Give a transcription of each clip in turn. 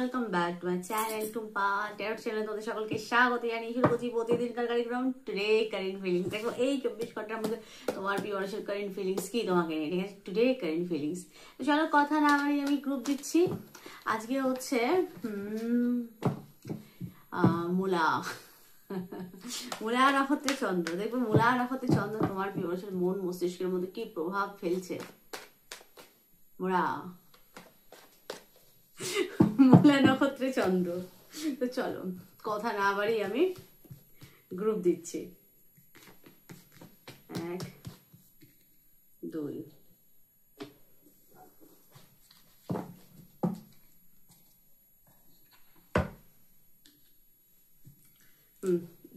Welcome back to my channel Tumpa tarot চ্যানেলে তোমাদের সকলকে স্বাগত জানিয়ে শুরু করছি প্রতিদিনকার কারিক্রম টুডে কারেন্ট ফিলিংস। দেখো এই 24 ঘন্টার মধ্যে তোমার প্রিয় মানুষের কারেন্ট ফিলিংস কি তোমাকে নিয়ে, ঠিক আছে? Today current feelings. তো চলো কথা না বাড়িয়ে আমি গ্রুপ দিচ্ছি। আজকে হচ্ছে মূলা মূলা নক্ষত্রের চন্দ্র। দেখবো মূলা নক্ষত্রের চন্দ্র তোমার প্রিয় মানুষের মন মস্তিষ্কের মধ্যে কি প্রভাব ফেলছে। মূলা নক্ষত্রে চন্দ্র। তো চলো কথা না বাড়িয়ে আমি গ্রুপ দিচ্ছি। 1 2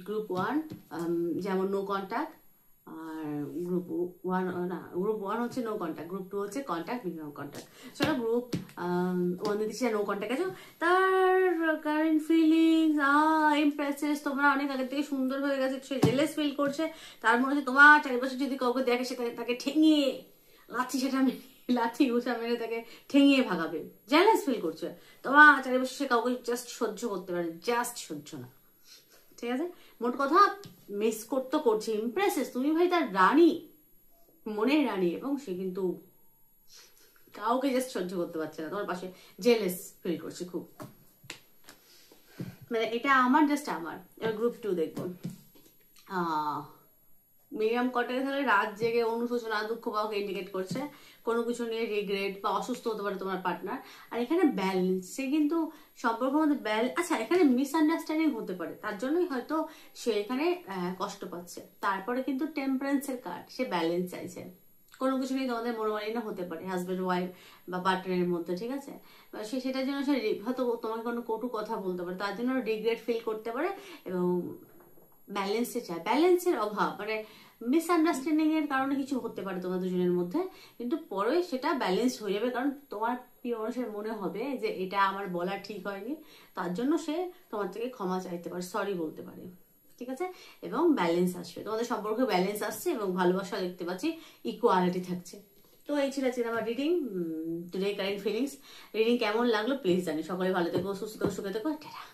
গ্রুপ 1 যেমন নো কন্ট্যাক্ট, আর গ্রুপ 1 হচ্ছে নো কন্ট্যাক্ট, গ্রুপ 2 হচ্ছে কন্ট্যাক্ট মিনিমাম কন্ট্যাক্ট। চলো গ্রুপ 1 দিচ্ছি নো কন্ট্যাক্ট আছে। তার কারেন্ট ফিলিংস ইমপ্রেসেস, তোমরা অনেক আগে থেকে সুন্দর হয়ে গেছে, সে জেলেস ফিল করছে। তার মনে হচ্ছে তোমার চারিপাশে যদি কাউকে দেখে সে তাকে ঠেঙিয়ে লাথি ঘুষা মেরে তাকে ঠেঙিয়ে ভাগাবে। জেলেস ফিল করছে তোমার চারিপাশে, সে কাউকে জাস্ট সহ্য করতে পারে, জাস্ট সহ্য না, ঠিক আছে? মোট কথা মিস করছে। ইমপ্রেসেস, তুমি ভাই তার রানী, মনের রানী, এবং সে কিন্তু কাউকে জাস্ট সহ্য করতে পারছে না, তোমার পাশে জেলেস ফিল করছে খুব। মানে এটা আমার জাস্ট আমার। এবার গ্রুপ 2 দেখবো। মিডিয়াম কন্ট্যাক্টে থাকলে রাত জেগে অনুশোচনা দুঃখ পাওয়াকে ইন্ডিকেট করছে, কোনো কিছু নিয়ে রিগ্রেট বা অসুস্থ হতে পারে তোমার পার্টনার। আর এখানে ব্যালেন্স, সে কিন্তু সম্পর্কের মধ্যে আচ্ছা এখানে মিসআন্ডারস্ট্যান্ডিং হতে পারে, তার জন্যই হয়তো সে এখানে কষ্ট পাচ্ছে। তারপরে কিন্তু টেম্পারেন্সের কার্ড, সে ব্যালেন্স চাইছে। কোনো কিছু নিয়ে তোমাদের মনোমালিন্য হতে পারে হাজব্যান্ড ওয়াইফ বা পার্টনারের মধ্যে, ঠিক আছে? সে সেটার জন্য সে হয়তো তোমাকে কোনো কটু কথা বলতে পারে, তার জন্য রিগ্রেট ফিল করতে পারে এবং ব্যালেন্সে চায়। ব্যালেন্সের অভাব, মানে মিসআন্ডারস্ট্যান্ডিং এর কারণে কিছু হতে পারে তোমার দুজনের মধ্যে, কিন্তু পরে সেটা ব্যালেন্স হয়ে যাবে, কারণ তোমার প্রিয় মানুষের মনে হবে যে এটা আমার বলা ঠিক হয়নি, তার জন্য সে তোমার থেকে ক্ষমা চাইতে পারে, সরি বলতে পারে, ঠিক আছে? এবং ব্যালেন্স আসবে, তোমাদের সম্পর্কে ব্যালেন্স আসছে এবং ভালোবাসা দেখতে পাচ্ছি, ইকুয়ালিটি থাকছে। তো এই ছিল আমার reading, today current feelings. Reading কেমন লাগলো প্লিজ জানি। সকলে ভালো থেকো, সুস্থ থেকো, সুখে থেকো, টাটা।